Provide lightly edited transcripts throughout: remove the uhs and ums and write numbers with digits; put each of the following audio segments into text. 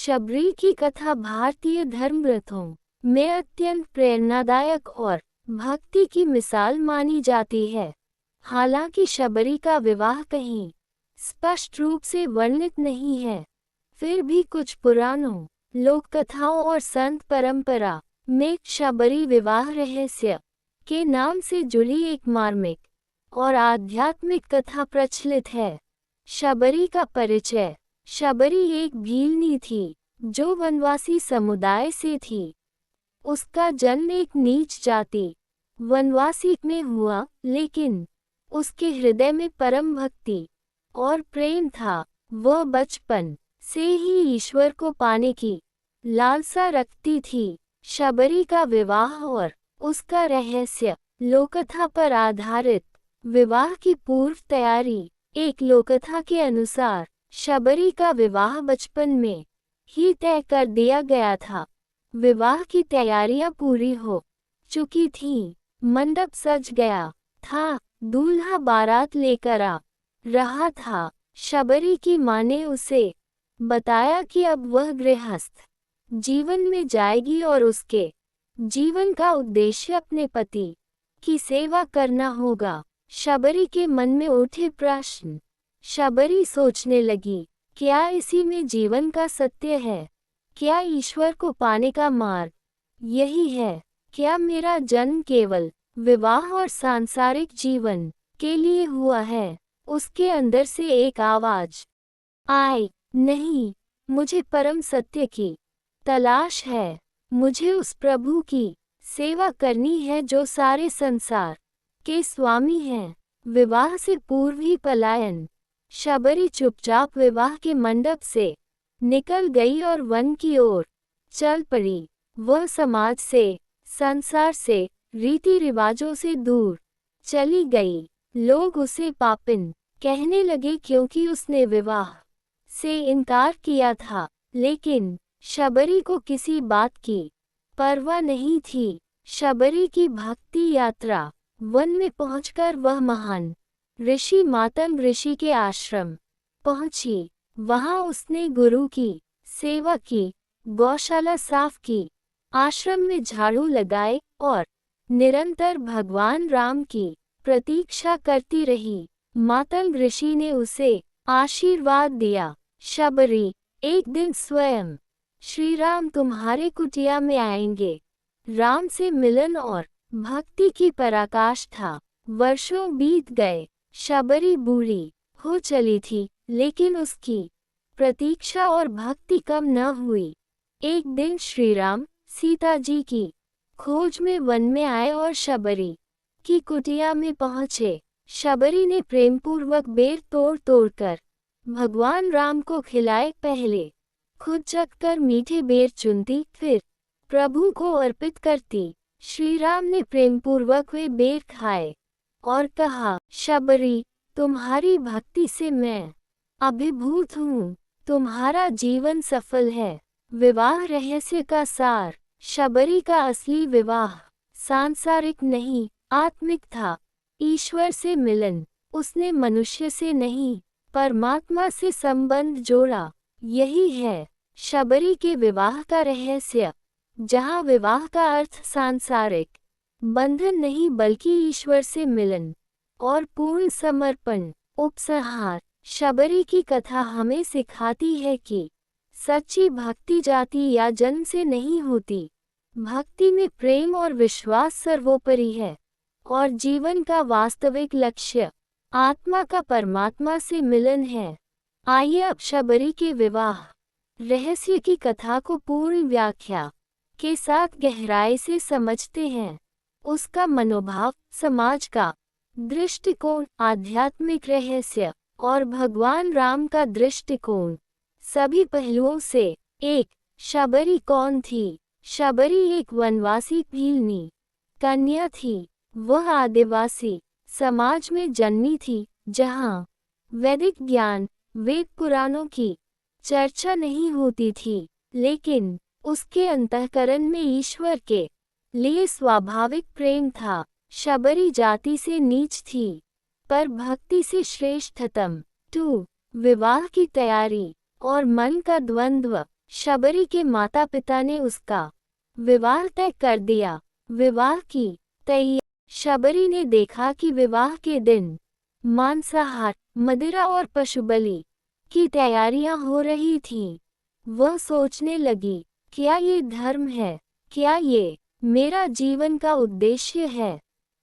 शबरी की कथा भारतीय धर्म ग्रंथों में अत्यंत प्रेरणादायक और भक्ति की मिसाल मानी जाती है। हालांकि शबरी का विवाह कहीं स्पष्ट रूप से वर्णित नहीं है, फिर भी कुछ पुराणों, लोक कथाओं और संत परंपरा में शबरी विवाह रहस्य के नाम से जुड़ी एक मार्मिक और आध्यात्मिक कथा प्रचलित है। शबरी का परिचय। शबरी एक भीलनी थी जो वनवासी समुदाय से थी। उसका जन्म एक नीच जाति वनवासी में हुआ, लेकिन उसके हृदय में परम भक्ति और प्रेम था। वह बचपन से ही ईश्वर को पाने की लालसा रखती थी। शबरी का विवाह और उसका रहस्य। लोककथा पर आधारित विवाह की पूर्व तैयारी। एक लोककथा के अनुसार शबरी का विवाह बचपन में ही तय कर दिया गया था। विवाह की तैयारियां पूरी हो चुकी थीं, मंडप सज गया था, दूल्हा बारात लेकर आ रहा था। शबरी की मां ने उसे बताया कि अब वह गृहस्थ जीवन में जाएगी और उसके जीवन का उद्देश्य अपने पति की सेवा करना होगा। शबरी के मन में उठे प्रश्न। शबरी सोचने लगी, क्या इसी में जीवन का सत्य है? क्या ईश्वर को पाने का मार्ग यही है? क्या मेरा जन्म केवल विवाह और सांसारिक जीवन के लिए हुआ है? उसके अंदर से एक आवाज आई, नहीं, मुझे परम सत्य की तलाश है। मुझे उस प्रभु की सेवा करनी है जो सारे संसार के स्वामी हैं। विवाह से पूर्व ही पलायन। शबरी चुपचाप विवाह के मंडप से निकल गई और वन की ओर चल पड़ी। वह समाज से, संसार से, रीति रिवाजों से दूर चली गई। लोग उसे पापिन कहने लगे क्योंकि उसने विवाह से इनकार किया था, लेकिन शबरी को किसी बात की परवाह नहीं थी। शबरी की भक्ति यात्रा। वन में पहुंचकर वह महान ऋषि मातंग ऋषि के आश्रम पहुंची। वहां उसने गुरु की सेवा की, गौशाला साफ की, आश्रम में झाड़ू लगाए और निरंतर भगवान राम की प्रतीक्षा करती रही। मातंग ऋषि ने उसे आशीर्वाद दिया, शबरी, एक दिन स्वयं श्री राम तुम्हारे कुटिया में आएंगे। राम से मिलन और भक्ति की पराकाष्ठा था। वर्षों बीत गए। शबरी बूढ़ी हो चली थी, लेकिन उसकी प्रतीक्षा और भक्ति कम न हुई। एक दिन श्री राम सीता जी की खोज में वन में आए और शबरी की कुटिया में पहुँचे। शबरी ने प्रेमपूर्वक बेर तोड़ तोड़कर भगवान राम को खिलाए। पहले खुद चखकर मीठे बेर चुनती, फिर प्रभु को अर्पित करती। श्री राम ने प्रेमपूर्वक वे बेर खाए और कहा, शबरी, तुम्हारी भक्ति से मैं अभिभूत हूँ। तुम्हारा जीवन सफल है। विवाह रहस्य का सार। शबरी का असली विवाह सांसारिक नहीं, आत्मिक था। ईश्वर से मिलन। उसने मनुष्य से नहीं, परमात्मा से संबंध जोड़ा। यही है शबरी के विवाह का रहस्य, जहाँ विवाह का अर्थ सांसारिक बंधन नहीं बल्कि ईश्वर से मिलन और पूर्ण समर्पण। उपसंहार। शबरी की कथा हमें सिखाती है कि सच्ची भक्ति जाति या जन्म से नहीं होती। भक्ति में प्रेम और विश्वास सर्वोपरि है और जीवन का वास्तविक लक्ष्य आत्मा का परमात्मा से मिलन है। आइए अब शबरी के विवाह रहस्य की कथा को पूर्ण व्याख्या के साथ गहराई से समझते हैं। उसका मनोभाव, समाज का दृष्टिकोण, आध्यात्मिक रहस्य और भगवान राम का दृष्टिकोण, सभी पहलुओं से। एक, शबरी कौन थी? शबरी एक वनवासी भीलनी कन्या थी। वह आदिवासी समाज में जन्मी थी, जहाँ वैदिक ज्ञान, वेद पुराणों की चर्चा नहीं होती थी, लेकिन उसके अंतःकरण में ईश्वर के लिए स्वाभाविक प्रेम था। शबरी जाति से नीच थी, पर भक्ति से श्रेष्ठतम। 2. विवाह की तैयारी और मन का द्वंद्व। शबरी के माता पिता ने उसका विवाह तय कर दिया। विवाह की तैयारी। शबरी ने देखा कि विवाह के दिन मांसाहार, मदिरा और पशु बलि की तैयारियां हो रही थीं। वह सोचने लगी, क्या ये धर्म है? क्या ये मेरा जीवन का उद्देश्य है?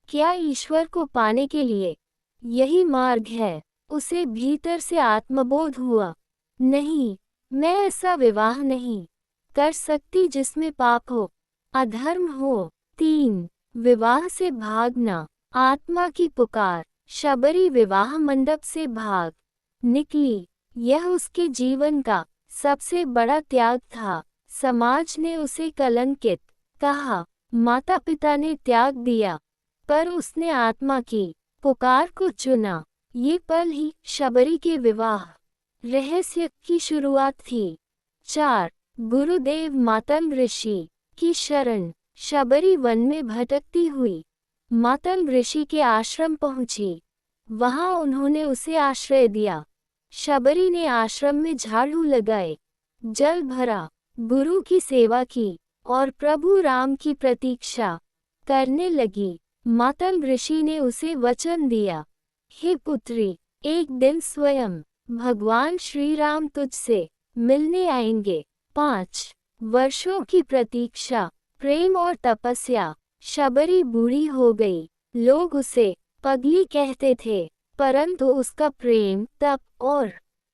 क्या ईश्वर को पाने के लिए यही मार्ग है? उसे भीतर से आत्मबोध हुआ, नहीं, मैं ऐसा विवाह नहीं कर सकती जिसमें पाप हो, अधर्म हो। 3. विवाह से भागना। आत्मा की पुकार। शबरी विवाह मंडप से भाग निकली। यह उसके जीवन का सबसे बड़ा त्याग था। समाज ने उसे कलंकित कहा, माता पिता ने त्याग दिया, पर उसने आत्मा की पुकार को चुना। ये पल ही शबरी के विवाह रहस्य की शुरुआत थी। 4. गुरुदेव मातंग ऋषि की शरण। शबरी वन में भटकती हुई मातंग ऋषि के आश्रम पहुंची। वहां उन्होंने उसे आश्रय दिया। शबरी ने आश्रम में झाड़ू लगाए, जल भरा, गुरु की सेवा की और प्रभु राम की प्रतीक्षा करने लगी। मातंग ऋषि ने उसे वचन दिया, हे पुत्री, एक दिन स्वयं भगवान श्री राम तुझसे मिलने आएंगे। 5 वर्षों की प्रतीक्षा, प्रेम और तपस्या। शबरी बूढ़ी हो गई। लोग उसे पगली कहते थे, परंतु उसका प्रेम, तप और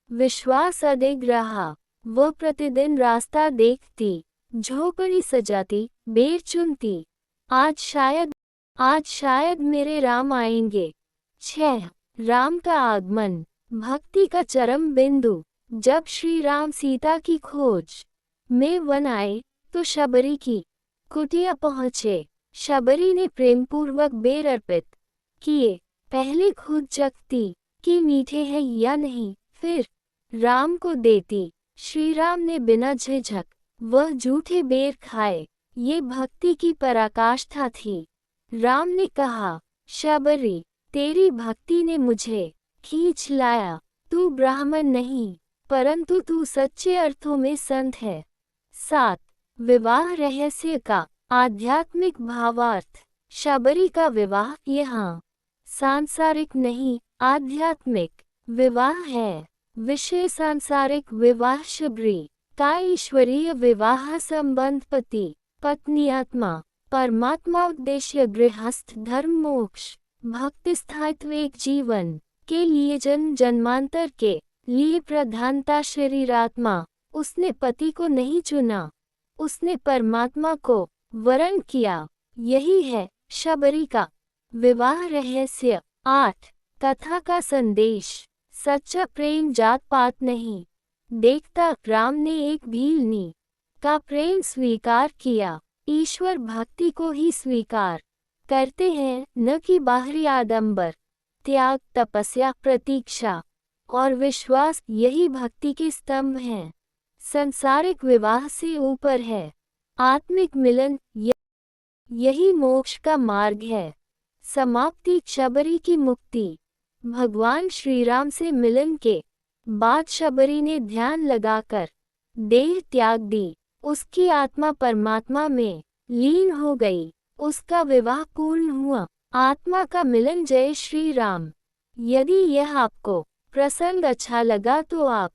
विश्वास अडिग रहा। वह प्रतिदिन रास्ता देखती, झोपड़ी सजाती, बेर चुनती। आज शायद मेरे राम आएंगे। 6 राम का आगमन। भक्ति का चरम बिंदु। जब श्री राम सीता की खोज में वन आए, तो शबरी की कुटिया पहुँचे। शबरी ने प्रेमपूर्वक बेर अर्पित किए। पहले खुद चखती कि मीठे हैं या नहीं, फिर राम को देती। श्री राम ने बिना झिझक वह झूठे बेर खाए। ये भक्ति की पराकाष्ठा थी। राम ने कहा, शबरी, तेरी भक्ति ने मुझे खींच लाया। तू ब्राह्मण नहीं, परंतु तू सच्चे अर्थों में संत है। 7 विवाह रहस्य का आध्यात्मिक भावार्थ। शबरी का विवाह यहाँ सांसारिक नहीं, आध्यात्मिक विवाह है। विषय सांसारिक विवाह। शबरी का ईश्वरीय विवाह संबंध पति पत्नी आत्मा परमात्मा उद्देश्य गृहस्थ धर्म मोक्ष भक्ति स्थायित्व एक जीवन के लिए जन्मांतर के लिए प्रधानता शरीर आत्मा। उसने पति को नहीं चुना, उसने परमात्मा को वरण किया। यही है शबरी का विवाह रहस्य। 8 कथा का संदेश। सच्चा प्रेम जात पात नहीं देखता। राम ने एक भीलनी का प्रेम स्वीकार किया। ईश्वर भक्ति को ही स्वीकार करते हैं, न कि बाहरी आडंबर। त्याग, तपस्या, प्रतीक्षा और विश्वास यही भक्ति के स्तंभ हैं। सांसारिक विवाह से ऊपर है आत्मिक मिलन, यही मोक्ष का मार्ग है। समाप्ति। शबरी की मुक्ति। भगवान श्री राम से मिलन के बाद शबरी ने ध्यान लगाकर देह त्याग दी। उसकी आत्मा परमात्मा में लीन हो गई। उसका विवाह पूर्ण हुआ। आत्मा का मिलन। जय श्री राम। यदि यह आपको प्रसंग अच्छा लगा तो आप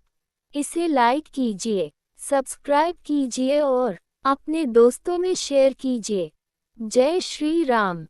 इसे लाइक कीजिए, सब्सक्राइब कीजिए और अपने दोस्तों में शेयर कीजिए। जय श्री राम।